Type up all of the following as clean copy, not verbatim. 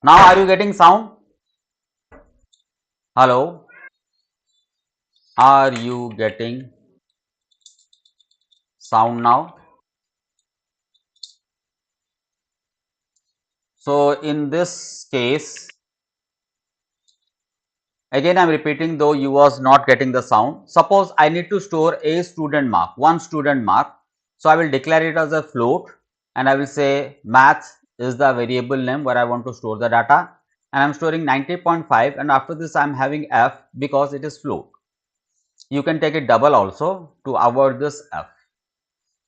Now are you getting sound? Hello? Are you getting sound now? So in this case, again I am repeating, though you was not getting the sound. Suppose I need to store a student mark, one student mark. So I will declare it as a float and I will say math is the variable name where I want to store the data, and I am storing 90.5, and after this I am having f because it is float. You can take it double also to avoid this f.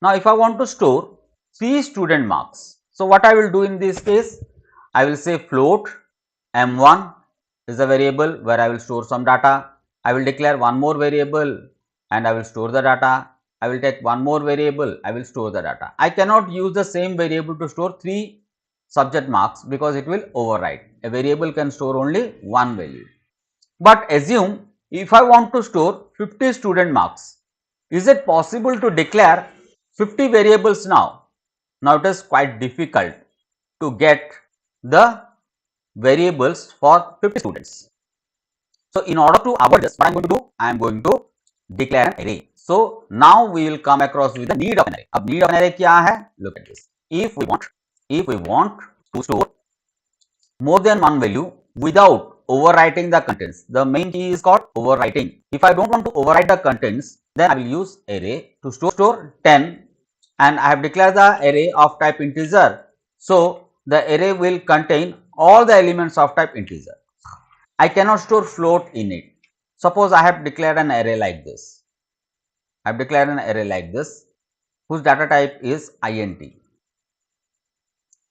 Now if I want to store 3 student marks, so what I will do in this case, I will say float m1 is a variable where I will store some data. I will declare one more variable and I will store the data. I will take one more variable, I will store the data. I cannot use the same variable to store 3 subject marks because it will overwrite. A variable can store only one value. But assume if I want to store 50 student marks, is it possible to declare 50 variables now? Now it is quite difficult to get the variables for 50 students. So in order to avoid this, what I am going to do? I am going to declare an array. So now we will come across with the need of an array. अब need of an array क्या है? Look at this. If we want to store more than one value without overwriting the contents, the main key is called overwriting. If I don't want to overwrite the contents, then I will use array to store 10, and I have declared the array of type integer. So the array will contain all the elements of type integer. I cannot store float in it. Suppose I have declared an array like this. I have declared an array like this whose data type is int.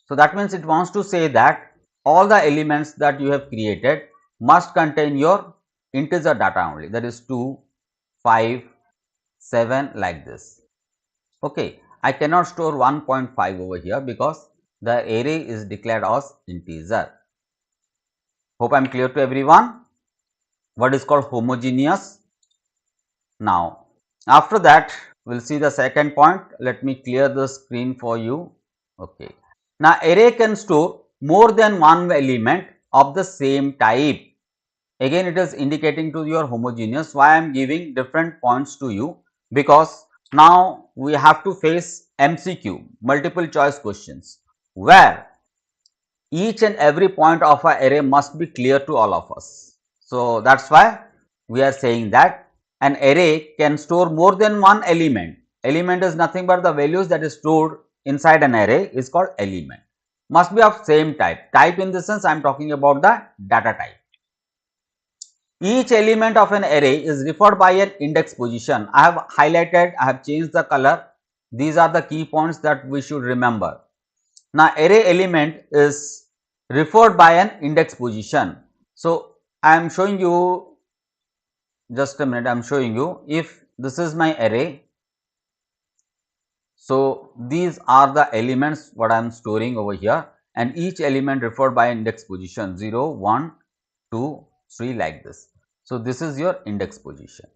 So that means it wants to say that all the elements that you have created must contain your integer data only, that is 2, 5, 7 like this. Okay, I cannot store 1.5 over here because the array is declared as integer. Hope I am clear to everyone what is called homogeneous. Now after that we will see the second point. Let me clear the screen for you. Okay, now array can store more than one element of the same type. Again it is indicating to your homogeneous. Why I am giving different points to you? Because now we have to face MCQ, multiple choice questions, where each and every point of our array must be clear to all of us. So that's why we are saying that an array can store more than one element. Element is nothing but the values that is stored inside an array is called element. Must be of same type. Type in this sense I am talking about the data type. Each element of an array is referred by an index position. I have highlighted, I have changed the color. These are the key points that we should remember. Now array element is referred by an index position. So I am showing you, just a minute, I am showing you, if this is my array. So these are the elements what I am storing over here, and each element referred by index position 0, 1, 2, 3 like this. So this is your index position.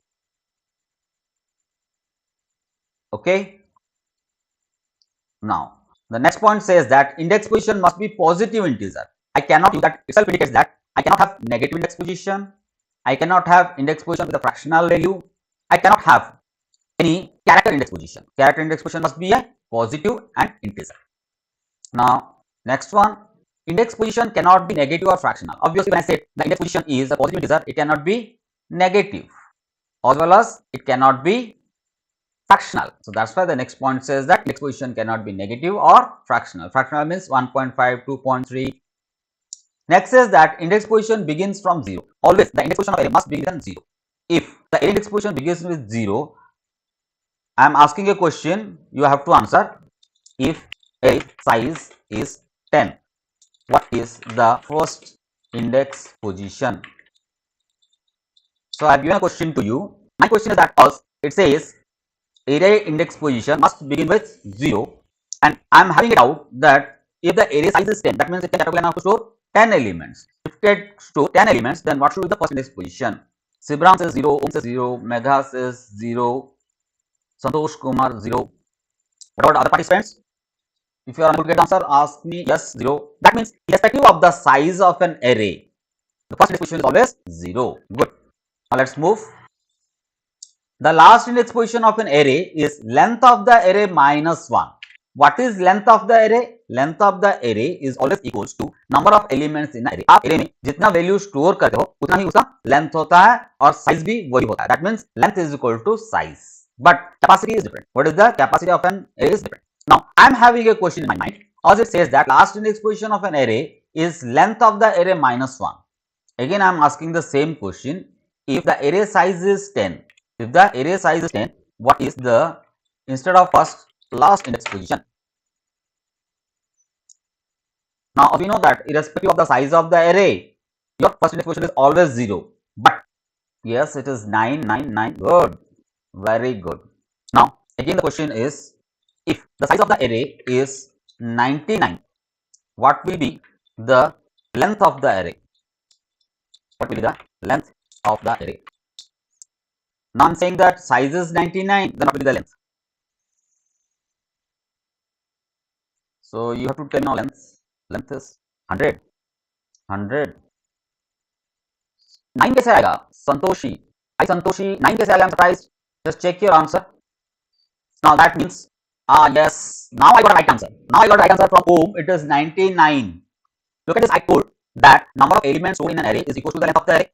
Okay. Now the next point says that index position must be positive integer. I cannot use that, itself indicates that I cannot have negative index position. I cannot have index position with a fractional value. I cannot have any character index position. Character index position must be a positive and integer. Now next one, index position cannot be negative or fractional. Obviously when I say the index position is a positive integer, it cannot be negative as well as it cannot be fractional. So that's why the next point says that index position cannot be negative or fractional. Fractional means 1.5, 2.3. Next says that index position begins from 0. Always the index position of array must begin with 0. If the array index position begins with 0, I am asking a question, you have to answer. If array size is 10, what is the first index position? So I have given a question to you. My question is that because it says array index position must begin with 0, and I am having it out that if the array size is 10, that means it can enough to store 10 elements. If it can store 10 elements, then what should be the first index position? Sibram says 0, Om says 0, Megha says 0, Santosh Kumar 0. What about other participants? If you are unable to get the answer, ask me yes, 0. That means irrespective of the size of an array, the first index position is always 0. Good. Now let's move. The last index position of an array is length of the array minus 1. What is length of the array? Length of the array is always equals to number of elements in array. आप array में जितना value store करते हो उतना ही उसका length होता है और size भी वही होता है. That means length is equal to size. But capacity is different. What is the capacity of an array is different. Now I am having a question in my mind. As it says that last index position of an array is length of the array minus 1. Again I am asking the same question. If the array size is 10. If the array size is 10, what is the, instead of first, last index position? Now we know that irrespective of the size of the array, your first index position is always 0. But yes, it is 999. Good. Very good. Now again the question is, if the size of the array is 99, what will be the length of the array? What will be the length of the array? Now I am saying that size is 99, then what will be the length? So you have to tell me now length. Length is 100. 100. 9 कैसे आएगा? Santoshi. I Santoshi 9 कैसे आएगा? I'm surprised. Just check your answer. Now that means, yes, now I got a right answer. Now I got a right answer from whom? It is 99. Look at this, I told that number of elements stored in an array is equal to the length of the array.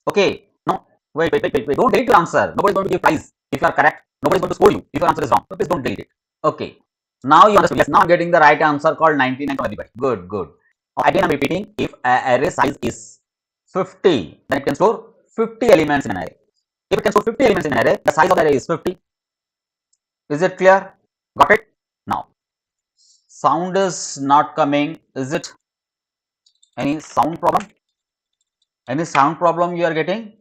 Okay. No, wait. Don't delete your answer. Nobody is going to give prize if you are correct. Nobody is going to score you if your answer is wrong. So please don't delete it. Okay. Now you understood. Yes, now I'm getting the right answer called 99 from everybody. Good, good. Again, I'm repeating. If an array size is 50, then it can store 50 elements in an array. If it can store 50 elements in an array, the size of the array is 50. Is it clear? Got it? Now, sound is not coming. Is it any sound problem? Any sound problem you are getting?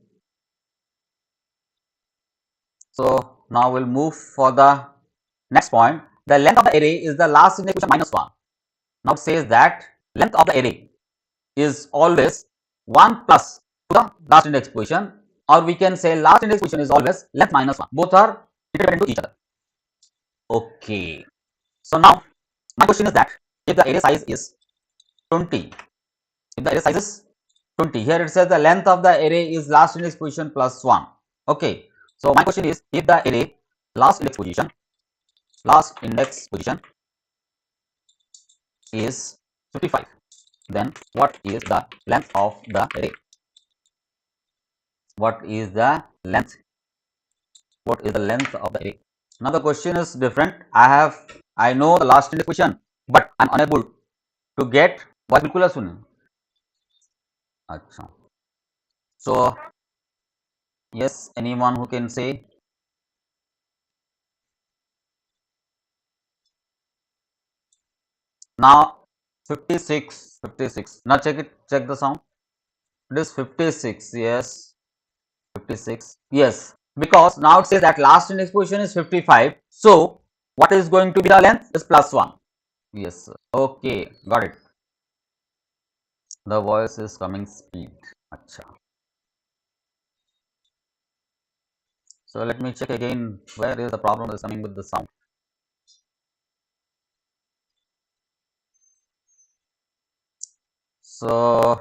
So now we'll move for the next point. The length of the array is the last index position minus 1. Now it says that length of the array is always 1 plus to the last index position, or we can say last index position is always length minus 1. Both are independent to each other. Okay. So now my question is that if the array size is 20, if the array size is 20, here it says the length of the array is last index position plus 1. Okay. So my question is, if the array last index position is 55, then what is the length of the array? What is the length? What is the length of the array? Now the question is different. I know the last index position, but I'm unable to get what बिल्कुल सुने. अच्छा. So yes, anyone who can say? Now 56. Now check the sound. It is 56. Yes, 56. Yes, because now it says that last index position is 55. So what is going to be the length? Is plus 1. Yes, sir. Okay, got it. The voice is coming speed. Acha. So let me check again where is the problem is coming with the sound. So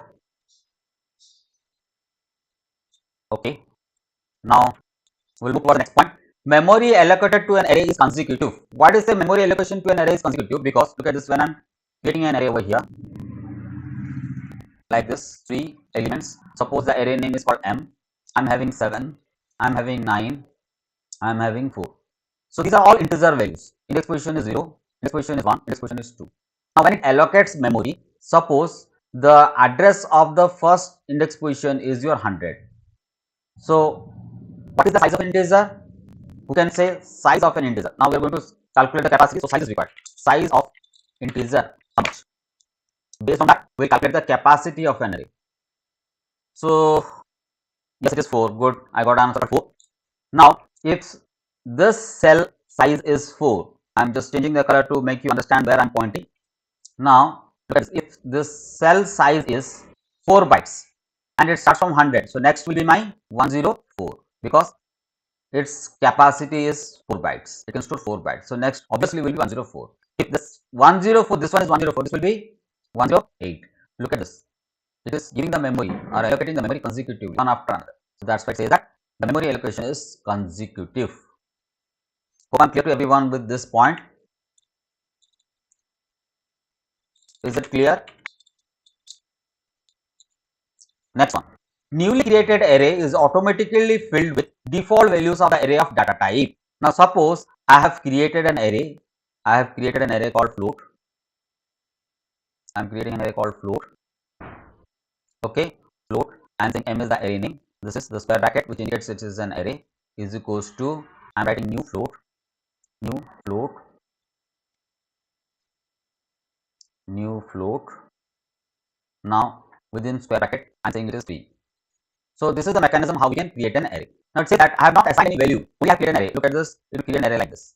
okay, now we'll move to the next point. Memory allocated to an array is consecutive. What is the memory allocation to an array is consecutive? Because look at this, when I'm getting an array over here like this, 3 elements. Suppose the array name is called M. I'm having 7. I'm having 9. I'm having 4. So these are all integer values. Index position is 0. Index position is 1. Index position is 2. Now when it allocates memory, suppose the address of the first index position is your 100. So what is the size of an integer? Who can say size of an integer? Now we are going to calculate the capacity. So size is required. Size of integer, how much? Based on that, we will calculate the capacity of an array. So yes, it is 4. Good. I got an answer 4. Now if this cell size is 4, I am just changing the color to make you understand where I am pointing. Now if this cell size is 4 bytes and it starts from 100, so next will be my 104, because its capacity is 4 bytes. It can store 4 bytes. So next obviously will be 104. If this 104, this one is 104, this will be 108. Look at this. It is giving the memory or allocating the memory consecutively, one after another. So that's why it says that the memory allocation is consecutive. Hope I'm clear to everyone with this point. Is it clear? Next one. Newly created array is automatically filled with default values of the array of data type. Now suppose I have created an array. I have created an array called float. I am creating an array called float. Okay, float. And saying m is the array name. This is the square bracket which indicates it is an array is equals to, I am writing new float, new float. Now within square bracket I am saying it is 3. So this is the mechanism how we can create an array. Now say that I have not assigned any value, we have created an array. Look at this, it will create an array like this,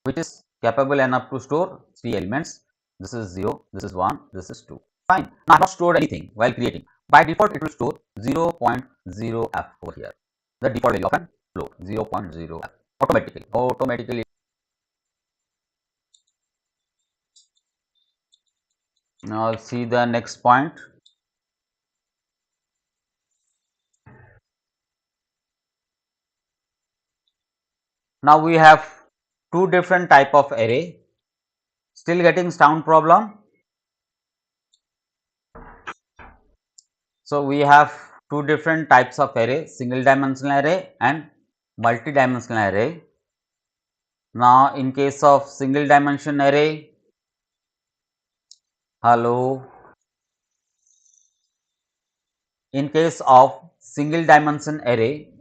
which is capable enough to store 3 elements. This is 0, this is 1, this is 2. Fine. Now I have not stored anything while creating. By default, it will store 0.0f over here. The default value of an float, 0.0f automatically. Now I'll see the next point. Now we have two different type of array. Still getting sound problem? So we have two different types of array, single dimensional array and multi-dimensional array. Now in case of single dimension array, in case of single dimension array,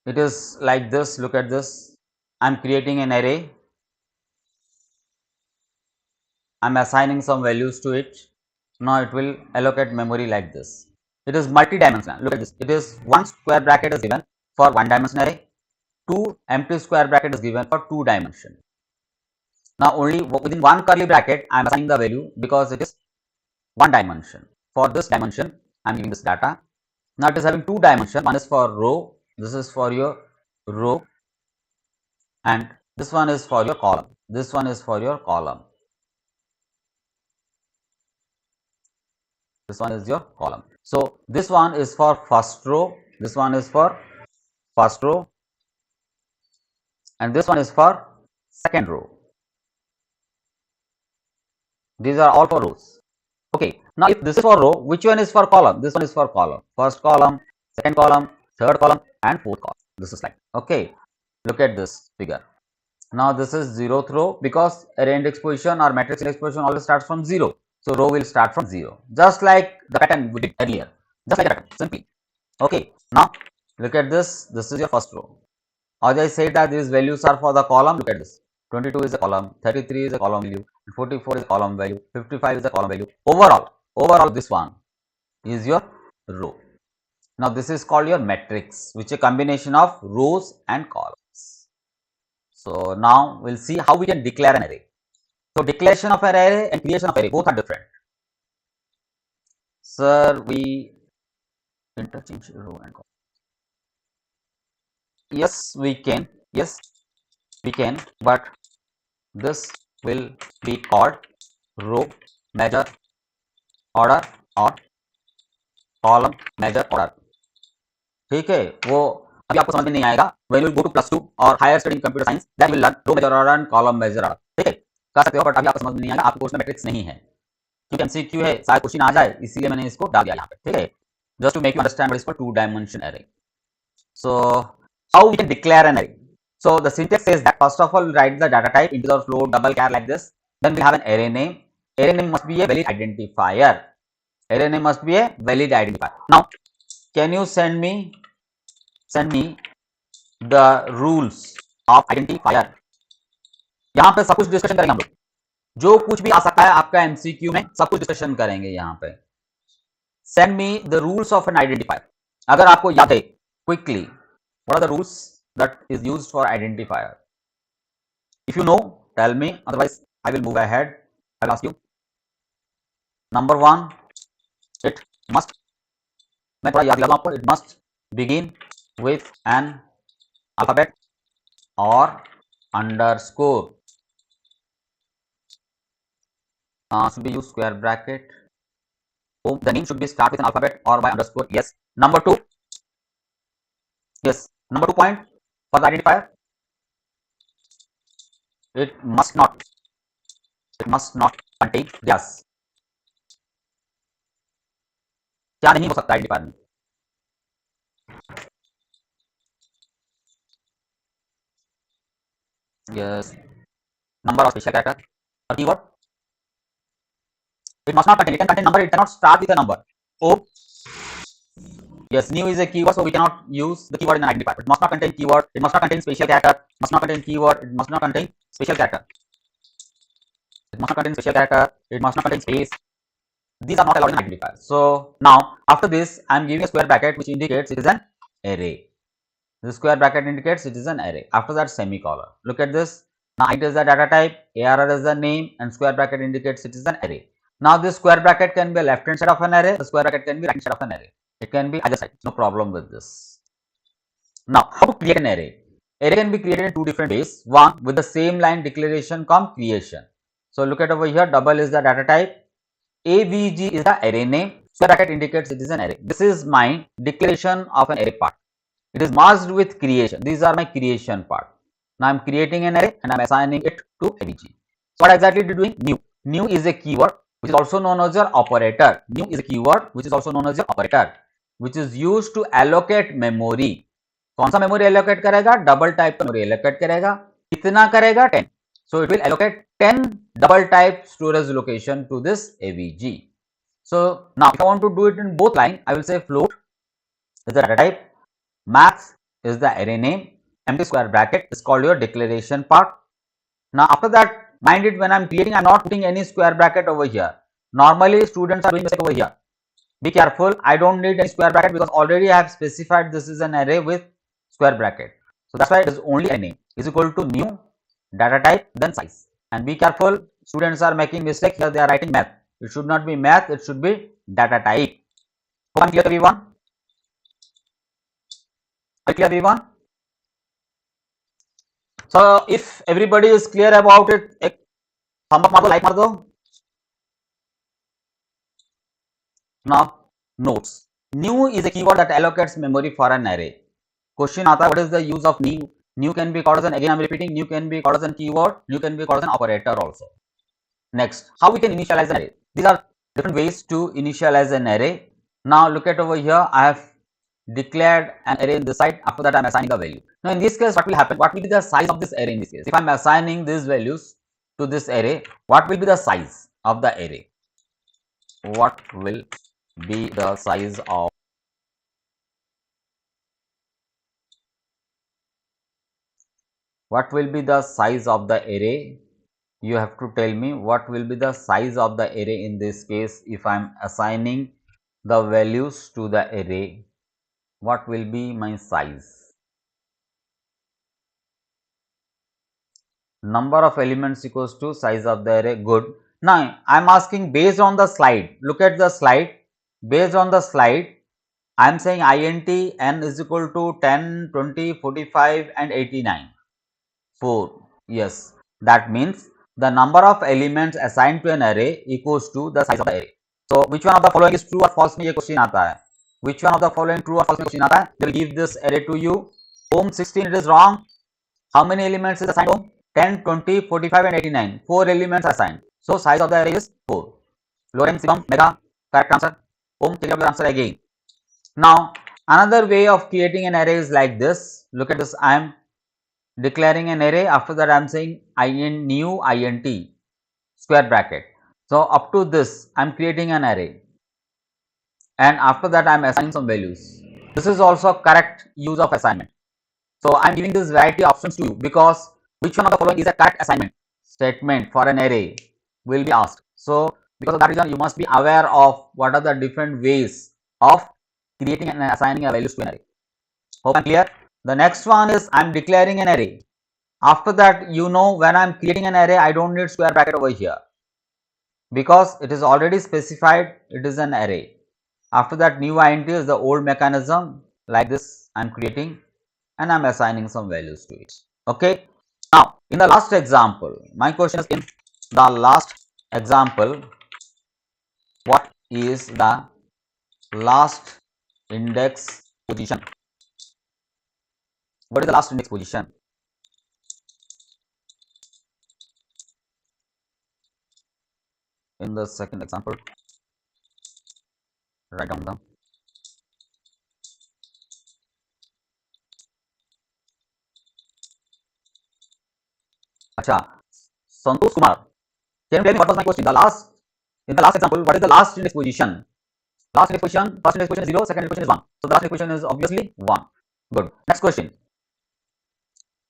it is like this. Look at this. I am creating an array. I am assigning some values to it. Now it will allocate memory like this. It is multi-dimensional. Look at this. It is one square bracket is given for one dimension array. Two empty square bracket is given for 2 dimension. Now only within one curly bracket I am assigning the value because it is one dimension. For this dimension I am giving this data. Now it is having 2 dimension. One is for row. This is for your row, and this one is for your column. This one is for your column. This one is your column. So this one is for first row. This one is for first row, and this one is for second row. These are all for rows. Okay. Now if this is for row, which one is for column? This one is for column. First column, second column, third column, and fourth column. This is like, okay. Look at this figure. Now this is 0th row because array index position or matrix index position always starts from 0. So row will start from 0, just like the pattern we did earlier. Just like the pattern, simply. Okay. Now look at this. This is your first row. As I said that these values are for the column. Look at this. 22 is a column, 33 is a column value, 44 is a column value, 55 is a column value. Overall this one is your row. Now this is called your matrix, which is a combination of rows and columns. So now we'll see how we can declare an array. So declaration of an array and creation of array, both are different. Sir, we interchange row and column. Yes, we can. Yes, we can, but this will be called row measure order or column measure order. ठीक है, वो अभी आपको समझ में नहीं आएगा. When you go to +2 और higher study in computer science, then you will learn row measure order and column measure order. ठीक है, कर सकते हो, बट अभी आपको समझ में नहीं आएगा. आपको कोर्स में मैट्रिक्स नहीं है, क्योंकि एमसीक्यू है, शायद क्वेश्चन आ जाए, इसीलिए मैंने इसको डाल दिया यहाँ पे. ठीक है, just to make you understand what is called 2 dimension array. So how we can declare an array? So the syntax says that first of all we write the data type integer, float, double char like this. Then we have an array name. Array name must be a valid identifier. Array name must be a valid identifier. Now can you send me the rules of identifier? यहाँ पे सब कुछ discussion करेंगे हम लोग, जो कुछ भी आ सकता है आपका एमसीक्यू में, सब कुछ डिस्कशन करेंगे यहाँ पे. Send me the rules of an identifier. अगर आपको याद है quickly, what are the rules that is used for identifier? If you know, tell me, otherwise I will move ahead. I will ask you. Number 1, it must, मैं थोड़ा याद दिला दूं आपको, it must begin with an alphabet or underscore, should be use square bracket. Oh, the name should be start with an alphabet or by underscore. Yes. Number two. Yes. Number 2 point for the identifier. It must not. It must not contain gas. क्या नहीं हो सकता identifier में? Yes. Number of special character or keyword. It must not contain. It can contain number. It cannot start with a number. Oh, yes. New is a keyword, so we cannot use the keyword in an identifier. It must not contain keyword. It must not contain special character. It must not contain keyword. It must not contain special character. It must not contain special character. It must not contain space. These are not allowed in identifier. So now after this, I am giving a square bracket which indicates it is an array. The square bracket indicates it is an array. After that, semicolon. Look at this. Now it is the data type, ARR is the name, and square bracket indicates it is an array. Now this square bracket can be left hand side of an array. The square bracket can be right hand side of an array. It can be either side. No problem with this. Now how to create an array? Array can be created in two different ways. One, with the same line declaration come creation. So look at over here. Double is the data type. AVG is the array name. Square bracket indicates it is an array. This is my declaration of an array part. It is merged with creation. These are my creation part. Now I am creating an array and I am assigning it to AVG. So what exactly are you doing? New. New is a keyword which is also known as your operator. New is a keyword which is also known as your operator, which is used to allocate memory. कौन सा memory allocate करेगा? Double type memory allocate करेगा. कितना करेगा? 10. So it will allocate 10 double type storage location to this AVG. So now if I want to do it in both lines, I will say float is the data type. Max is the array name. Empty square bracket is called your declaration part. Now after that, mind it, when I am creating, I am not putting any square bracket over here. Normally students are doing mistake over here. Be careful. I don't need any square bracket because already I have specified this is an array with square bracket. So that's why it is only a name is equal to new data type then size. And be careful, students are making mistake here. They are writing math. It should not be math. It should be data type. Hope I'm clear, everyone. Are you clear, everyone? So if everybody is clear about it, एक thumb up मार दो, like मार दो. Now notes. New is a keyword that allocates memory for an array. Question आता है, what is the use of new? New can be called as an, again I am repeating, new can be called as a keyword, new can be called as an operator also. Next, how we can initialize an array? These are different ways to initialize an array. Now look at over here, I have declared an array in this side. After that I am assigning a value. Now in this case, what will happen? What will be the size of this array in this case? If I am assigning these values to this array, what will be the size of the array? What will be the size of the array? You have to tell me what will be the size of the array in this case. If I am assigning the values to the array, what will be my size? Number of elements equals to size of the array. Good. Now I am asking based on the slide. Look at the slide. Based on the slide, I am saying int n is equal to 10, 20, 45 and 89. 4. Yes, that means the number of elements assigned to an array equals to the size of the array. So which one of the following is true or false? में ये question आता है. Which one of the following true or false में question आता है? They will give this array to you. Home 16, it is wrong. How many elements is assigned home? 10, 20, 45 and 89. 4 elements assigned. So size of the array is 4. Lorem Shivam, Mega, correct answer. Home, take up your answer again. Now another way of creating an array is like this. Look at this. I am declaring an array. After that I am saying new int square bracket. So up to this I am creating an array, and after that I am assigning some values. This is also correct use of assignment. So I am giving this variety options to you because which one of the following is a correct assignment statement for an array will be asked. So because of that reason, you must be aware of what are the different ways of creating and assigning a values to an array. Hope I'm clear. The next one is I am declaring an array. After that, you know, when I am creating an array, I don't need square bracket over here because it is already specified. It is an array. After that, new int is the old mechanism like this. I am creating and I am assigning some values to it. Okay. Now, in the last example, my question is, in the last example, what is the last index position? What is the last index position? In the second example, write down the Acha, Santosh Kumar, can you tell me what was my question? In the last example, what is the last index position? First index position is 0, second index position is 1. So the last index position is obviously 1. Good. Next question.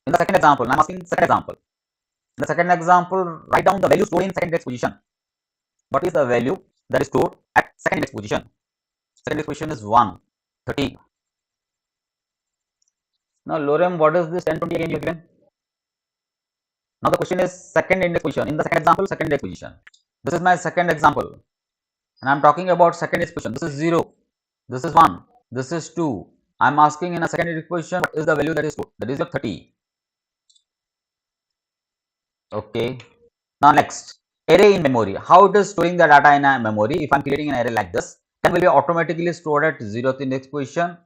In the second example, I am asking second example. In the second example, write down the value stored in second index position. What is the value that is stored at second index position? Second index position is 1, 30. Now, Lorem, what is this 10, 20 again you have given? Now the question is second index position. In the second example, second index position. This is my second example. And I am talking about second index position. This is 0. This is 1. This is 2. I am asking in a second index position, what is the value that is stored? That is your 30. Okay. Now next, array in memory. How it is storing the data in a memory? If I am creating an array like this, 10 will be automatically stored at 0th index position.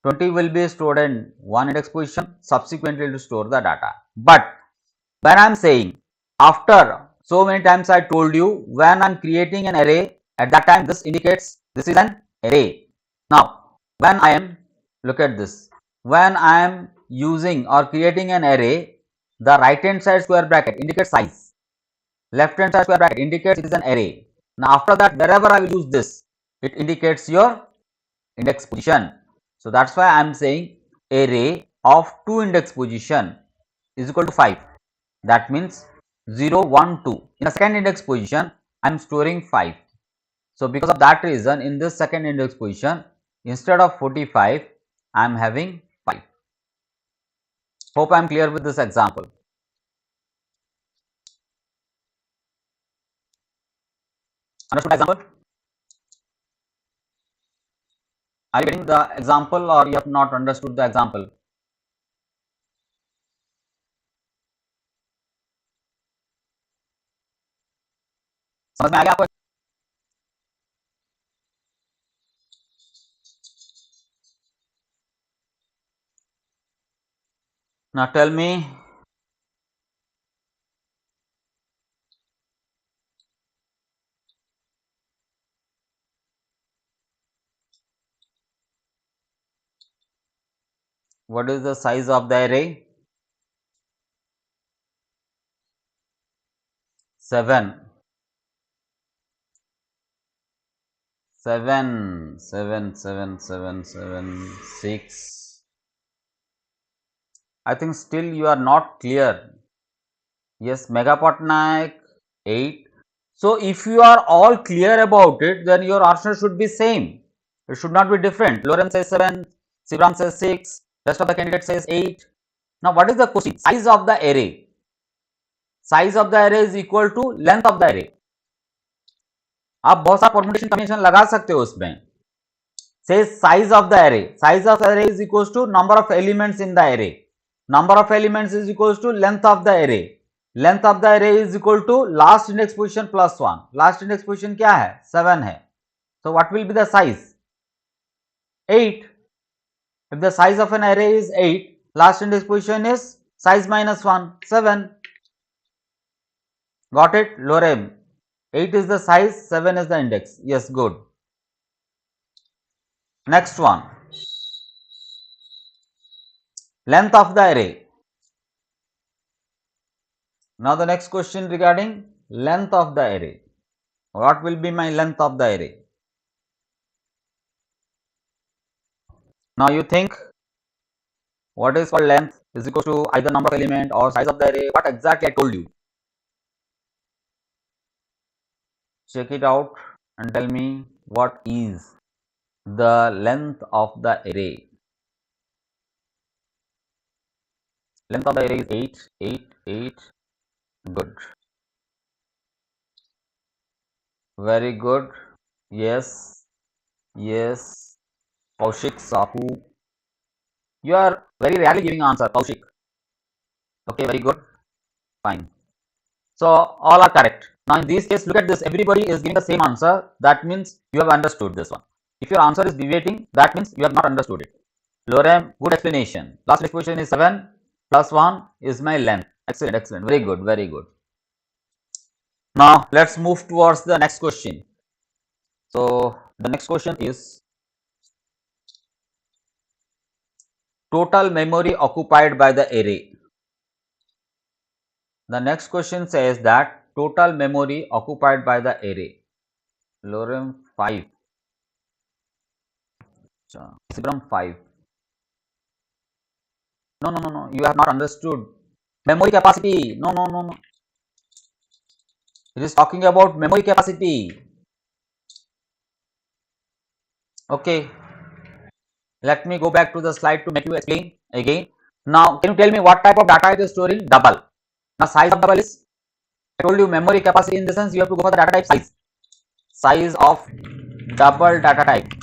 20 will be stored in 1 index position. Subsequently, it will store the data. But when I am saying, after so many times I told you, when I am creating an array, at that time this indicates this is an array. Now, when I am, look at this, when I am using or creating an array, the right hand side square bracket indicates size, left hand side square bracket indicates it is an array. Now, after that, wherever I will use this, it indicates your index position. So that's why I am saying array of 2 index position is equal to 5. That means 0, 1, 2. In the second index position, I am storing 5. So because of that reason, in this second index position, instead of 45, I am having 5. Hope I am clear with this example. Understood the example? Are you getting the example or you have not understood the example? समझ में आ गया आपको? Now tell me, what is the size of the array? 7. 7, 7, 7, 7, 7, 6. I think still you are not clear. Yes, Megapatnaik 8. So if you are all clear about it, then your answer should be same. It should not be different. Lorem says 7, Sivram says 6, rest of the candidate says 8. Now what is the question? Size of the array. Size of the array is equal to length of the array. आप बहुत सारा permutation combination लगा सकते हो उसमें. Says size of the array. Size of the array is equals to number of elements in the array. Number of elements is equals to length of the array. Length of the array is equal to last index position plus 1. Last index position क्या है? 7 है. So what will be the size? 8. If the size of an array is 8, last index position is size minus 1, 7. Got it? Lorem. 8 is the size, 7 is the index. Yes, good. Next one. Length of the array. Now the next question regarding length of the array. What will be my length of the array? Now you think what is called length is equal to either number of element or size of the array. What exactly I told you? Check it out and tell me what is the length of the array. Length of the array is 8, 8, 8. Good. Very good. Yes. Yes. Kaushik, Sahu. You are very rarely giving answer, Kaushik. Okay, very good. Fine. So all are correct. Now in this case, look at this. Everybody is giving the same answer. That means you have understood this one. If your answer is deviating, that means you have not understood it. Lorem, good explanation. Last expression is 7 plus 1 is my length. Excellent, excellent. Very good, very good. Now let's move towards the next question. So the next question is total memory occupied by the array. The next question says that total memory occupied by the array. Lorem 5. Lorem 5. No, no, no, no. You have not understood. Memory capacity. No, no, no, no. It is talking about memory capacity. Okay. Let me go back to the slide to make you explain again. Now, can you tell me what type of data it is storing? Double. Now, size of double is, I told you memory capacity in the sense you have to go for the data type size. Size of double data type.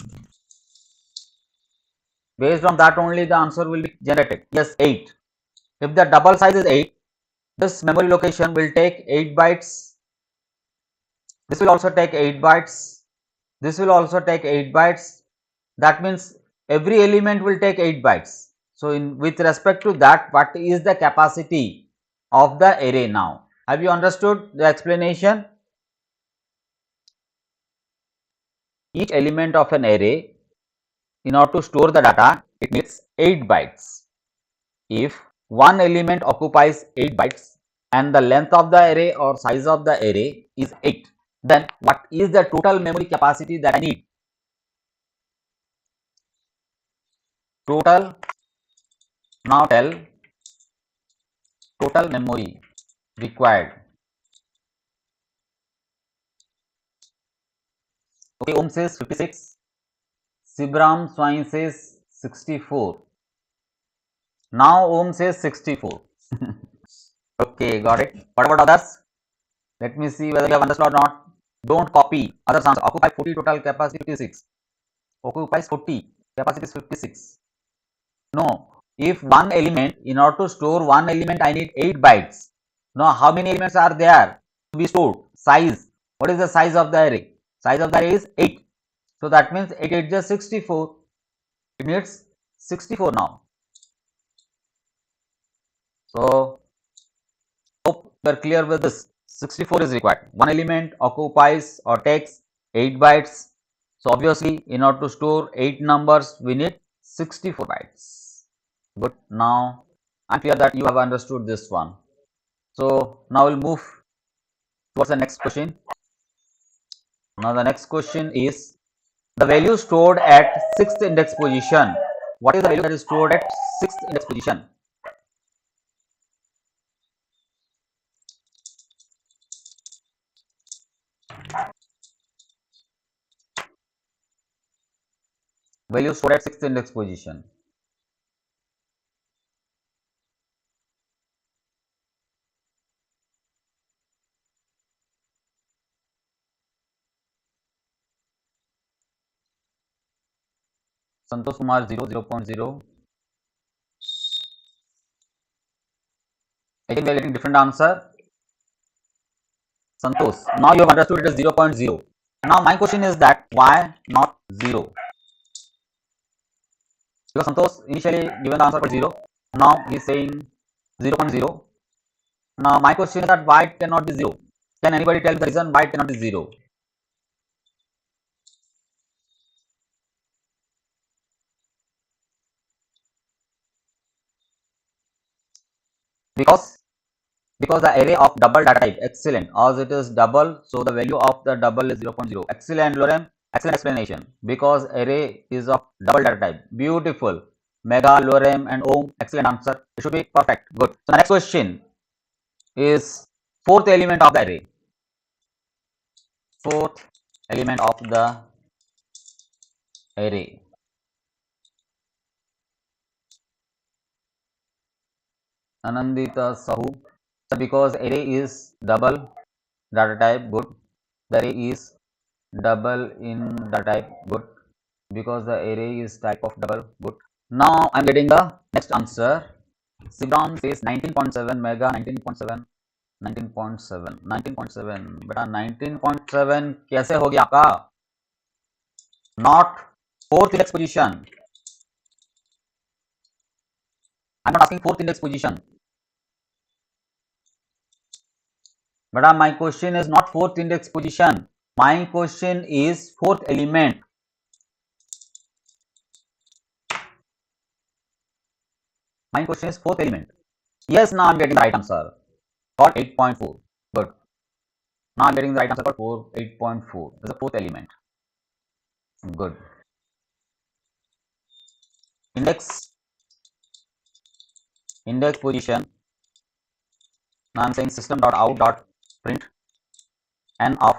Based on that only the answer will be generated. Yes, 8. If the double size is 8, this memory location will take 8 bytes. This will also take 8 bytes. This will also take 8 bytes. That means every element will take 8 bytes. So, with respect to that, what is the capacity of the array now? Have you understood the explanation? Each element of an array, in order to store the data, it needs 8 bytes. If one element occupies 8 bytes and the length of the array or size of the array is 8, then what is the total memory capacity that I need? Total, now tell total memory required. Okay, Om says 56, Sibram Swain says 64. Now Om says 64. Okay, got it. What about others? Let me see whether you have understood or not. Don't copy others answer. Occupy 40, total capacity 56. Occupies 40, capacity is 56. No, if one element, in order to store one element, I need 8 bytes. Now, how many elements are there to be stored? Size. What is the size of the array? Size of the array is 8. So, that means 8 8 is 64. It needs 64 now. So, hope you are clear with this. 64 is required. One element occupies or takes 8 bytes. So, obviously, in order to store 8 numbers, we need 64 bytes. Good. Now, I'm clear that you have understood this one. So, now we'll move towards the next question. Now, the next question is the value stored at 6th index position. What is the value that is stored at 6th index position? Value stored at 6th index position. Santosh Kumar 0, 0.0. Again, we are getting different answer. Santosh, now you have understood it is 0.0. Now, my question is that why not 0? Because Santosh initially given the answer for 0. Now, he is saying 0.0. Now, my question is that why it cannot be 0? Can anybody tell the reason why it cannot be 0? Because the array of double data type, excellent, as it is double, so the value of the double is 0.0. Excellent, Lorem, excellent explanation. Because array is of double data type, beautiful. Mega, Lorem and Om, excellent answer. It should be perfect. Good. So the next question is fourth element of the array. Fourth element of the array. Anandita Sahu. So because array is double data type, good. The array is double in data type, good. Because the array is type of double, good. Now I'm getting the next answer. Sigron says 19.7 mega, 19.7, 19.7, 19.7. बेटा 19.7 कैसे हो गया आपका? Not fourth index position. I'm not asking fourth index position. But my question is not fourth index position. My question is fourth element. My question is fourth element. Yes, now I'm getting the right answer. Got 8.4. Good. Now I'm getting the right answer. Got 8.4. Is the fourth element. Good. Index position. Now I'm saying system.out.print n of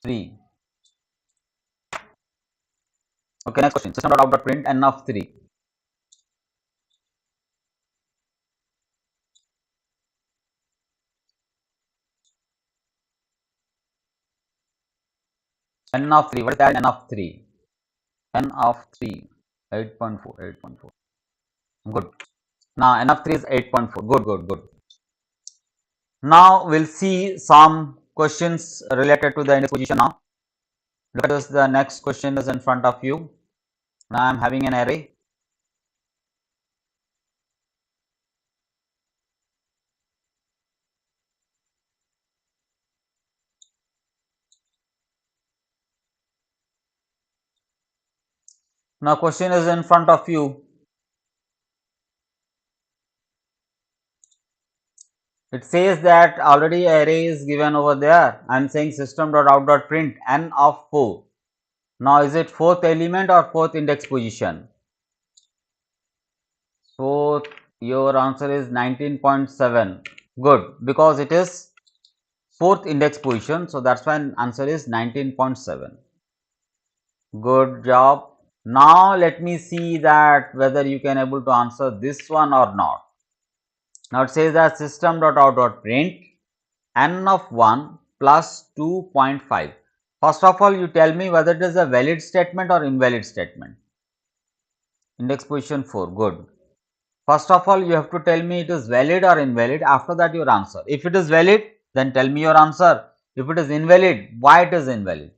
3. Okay, next question. System.out.print n of 3. N of 3. What is that? N of 3. N of 3. 8.4. 8.4. Good. Now N of 3 is 8.4. Good, good, good. Now we'll see some questions related to the index position now. Look at this. The next question is in front of you. Now I'm having an array. Now question is in front of you. It says that already array is given over there. I'm saying system.out.print n of 4. Now is it fourth element or fourth index position? So your answer is 19.7. Good, because it is fourth index position. So that's why answer is 19.7. Good job. Now let me see that whether you can able to answer this one or not. Now it says that system.out.print n of 1 plus 2.5. First of all, you tell me whether it is a valid statement or invalid statement. Index position 4. Good. First of all, you have to tell me it is valid or invalid. After that, your answer. If it is valid, then tell me your answer. If it is invalid, why it is invalid?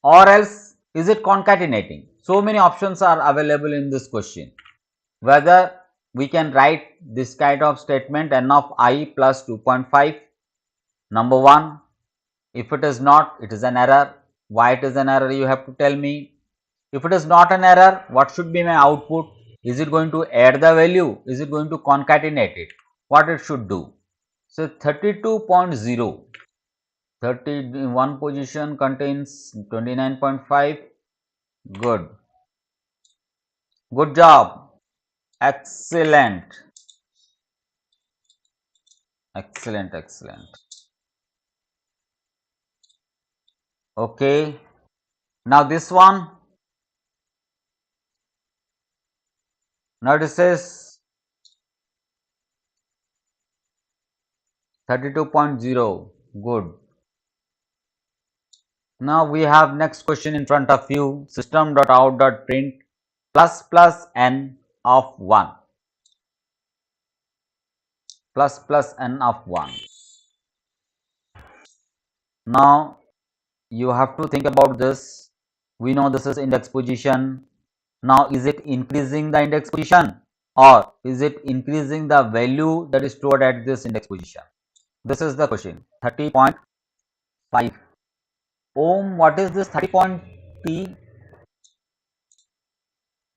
Or else, is it concatenating? So many options are available in this question. Whether we can write this kind of statement n of I plus 2.5. Number 1. If it is not, it is an error. Why it is an error, you have to tell me. If it is not an error, what should be my output? Is it going to add the value? Is it going to concatenate it? What it should do? So 32.0. 31 position contains 29.5. Good. Good job. Excellent. Excellent, excellent. Okay. Now this one. Now it says 32.0. Good. Now we have next question in front of you. System.out.print plus plus n of 1. Plus plus n of 1. Now you have to think about this. We know this is index position. Now is it increasing the index position or is it increasing the value that is stored at this index position? This is the question. 30.5. Ohm, what is this 30.t?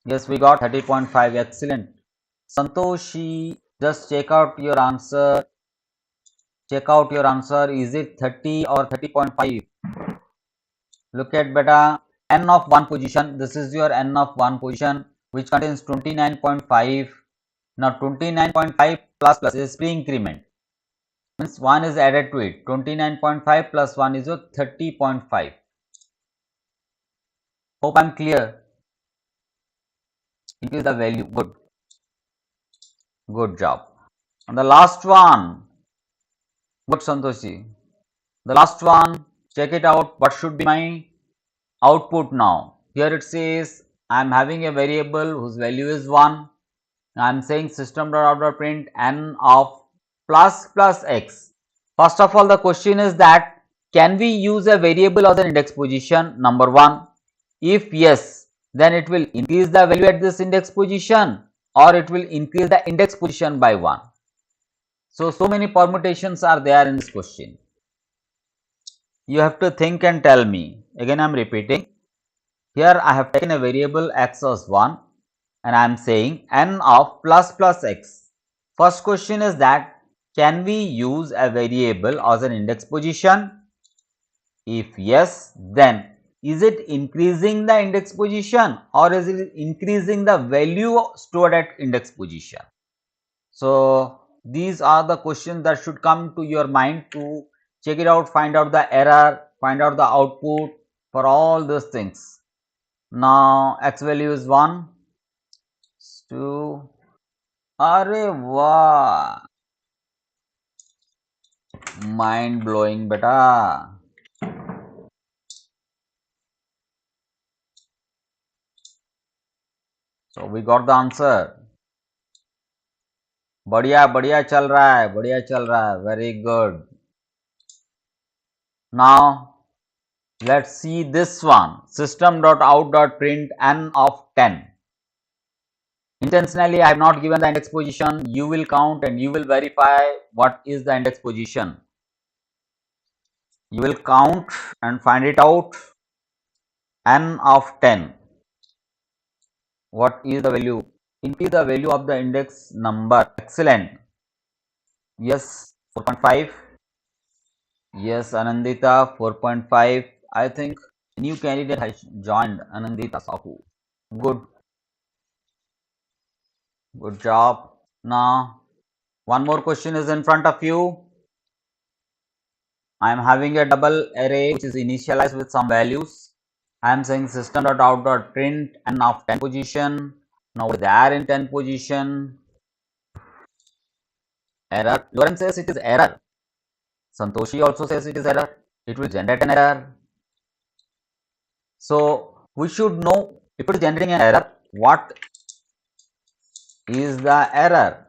Yes, we got 30.5. Excellent. Santoshi, just check out your answer. Check out your answer. Is it 30 or 30.5? Look at beta n of 1 position. This is your n of 1 position which contains 29.5. Now 29.5 plus plus is pre-increment. Means 1 is added to it. 29.5 plus 1 is your 30.5. Hope I am clear. Increase the value. Good. Good job. And the last one. Good, Santoshi. The last one. Check it out. What should be my output now? Here it says I am having a variable whose value is 1. I'm saying system.out.print n of plus plus x. First of all, the question is that can we use a variable as an index position? Number one. If yes, then it will increase the value at this index position or it will increase the index position by 1. So many permutations are there in this question. You have to think and tell me. Again, I am repeating. Here I have taken a variable x as 1 and I am saying n of plus plus x. First question is that can we use a variable as an index position? If yes, then is it increasing the index position or is it increasing the value stored at index position? So these are the questions that should come to your mind to check it out, find out the error, find out the output for all those things. Now x value is 1, 2, arey wow, mind blowing beta. So we got the answer. बढ़िया बढ़िया चल रहा है, बढ़िया चल रहा है, very good. Now let's see this one, system.out.print n of 10. Intentionally I have not given the index position. You will count and you will verify what is the index position. You will count and find it out. N of 10. What is the value? Increase the value of the index number. Excellent. Yes, 4.5. Yes, Anandita, 4.5. I think new candidate has joined, Anandita Sahu. Good. Good job. Now, one more question is in front of you. I am having a double array which is initialized with some values. I am saying system.out.print n of 10 position. Now there in 10 position. Error. Lorem says it is error. Santoshi also says it is error. It will generate an error. So we should know if it is generating an error, what is the error?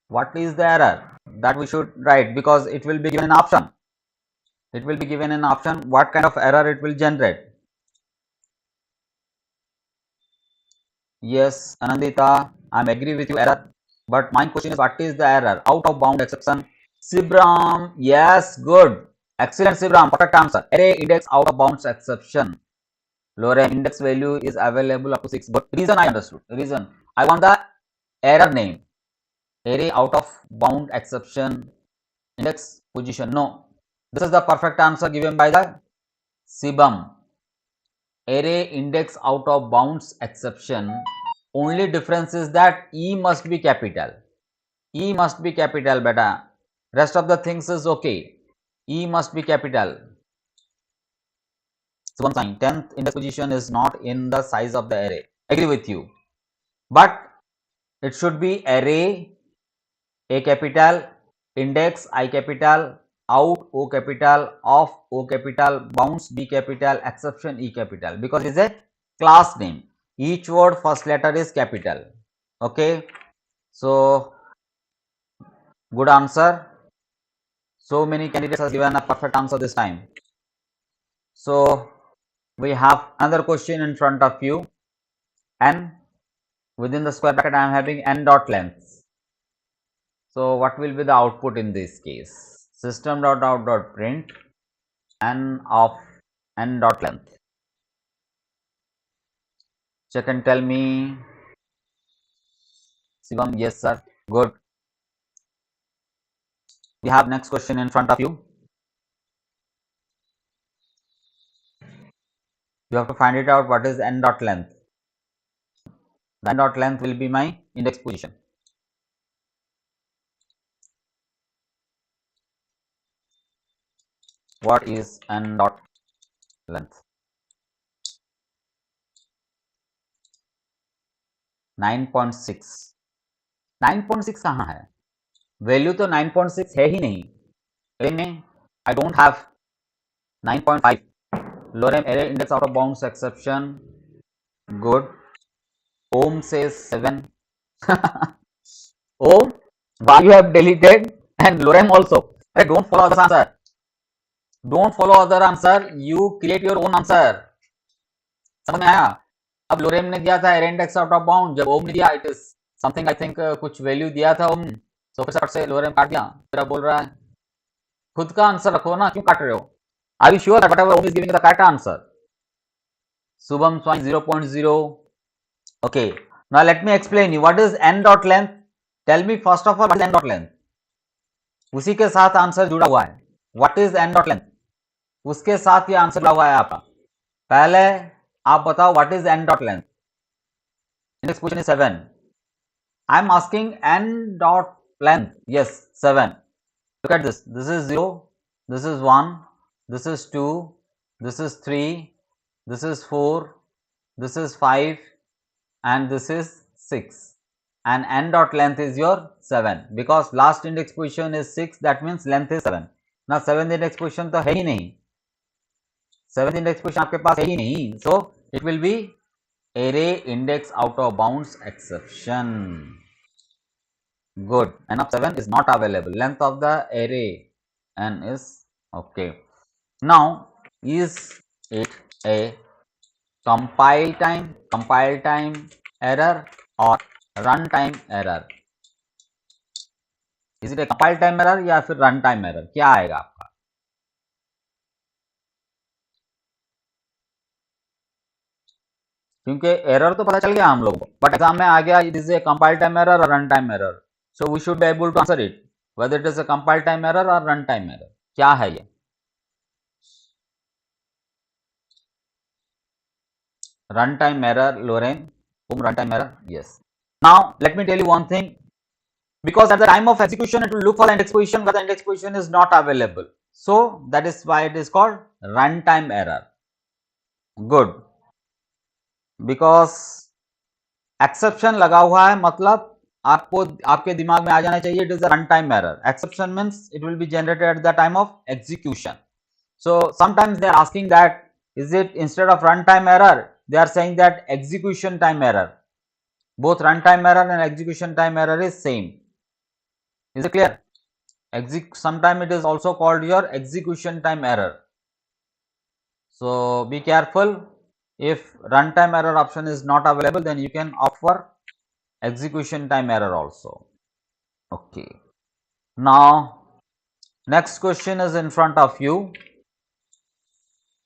What is the error? That we should write because it will be given an option. It will be given an option what kind of error it will generate. Yes, Anandita, I am agree with you error. But my question is what is the error? Out of bound exception. Sibram, yes, good. Excellent Sibram, perfect answer. Array index out of bounds exception. Lorem index value is available up to 6. But reason I understood. Reason I want the error name. Array out of bound exception index position. No. This is the perfect answer given by the Sibam. Array index out of bounds exception. Only difference is that E must be capital. E must be capital beta. Rest of the things is okay. E must be capital. So one sign 10th index position is not in the size of the array. Agree with you. But it should be array A capital, index I capital, out O capital, of O capital, bounds B capital, exception E capital because it is a class name. Each word first letter is capital. Okay. So good answer. So many candidates have given a perfect answer this time. So we have another question in front of you. N within the square bracket I am having n dot length. So what will be the output in this case? System.out.print n of n dot length. Check and tell me. Shivam, yes sir, good. We have next question in front of you. You have to find it out what is n dot length. The n dot length will be my index position. What is n dot length? 9.6. 9.6 कहाँ है? Value तो 9.6 है ही नहीं. अरे में I don't have 9.5. Lorem array index out of bounds exception. Good. Om says 7. Om, why you have deleted? And Lorem also. Hey, don't follow others answer. Don't follow other answer. You create your own answer. समझ में आया? अब लोरेम ने दिया था errand x out of bound, जब ओम ने दिया it is something I think कुछ वैल्यू दिया था ओम, तो फिर से लोरेम काट दिया, फिर बोल रहा है खुद का आंसर रखो ना, क्यों काट रहे हो? Are you sure that whatever Om is giving the correct answer? Shubham Swain 0.0. Okay, now let me explain you what is n dot length. Tell me first of all what is n dot length. उसी के साथ answer जुड़ा हुआ है. What is n dot length? उसके साथ ये answer जुड़ा हुआ है आपका. पहले आप बताओ what is n dot length. Next question is 7. I am asking n dot length. Yes 7. Look at this. This is 0, this is 1, this is 2, this is 3, this is 4, this is 5, and this is 6. And n dot length is your 7 because last index position is 6, that means length is 7. Now 7th index position तो है ही नहीं. 7th index position आपके पास है ही नहीं. So it will be array index out of bounds exception. Good. N of 7 is not available. Length of the array n is okay. Now is it a compile time error or runtime error? Is it a compile time error या फिर runtime error? क्या आएगा आपका? क्योंकि error तो पता चल गया हम लोगों को, बट एग्जाम में आ गया it is a compile time error और run time error. So we should be able to answer it whether it is a compile time error or runtime error. क्या है ये? Runtime error, Lorraine. Runtime error. Yes. Now let me tell you one thing. Because at the time of execution, it will look for the index position, but the index position is not available. So that is why it is called runtime error. Good. Because exception लगा हुआ है, मतलब आपको आपके दिमाग में आ जाना चाहिए it is a runtime error. Exception means it will be generated at the time of execution. So sometimes they are asking that is it instead of runtime error, they are saying that execution time error. Both runtime error and execution time error is same. Is it clear? Sometimes it is also called your execution time error. So be careful. If runtime error option is not available, then you can opt for execution time error also. Okay. Now next question is in front of you.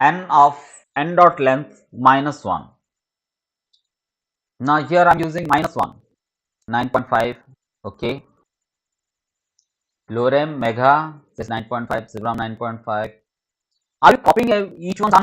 N of n dot length minus 1. Now here I am using minus 1. 9.5. Okay. Lorem Megha says 9.5. Sibram 9.5. Are you copying each one's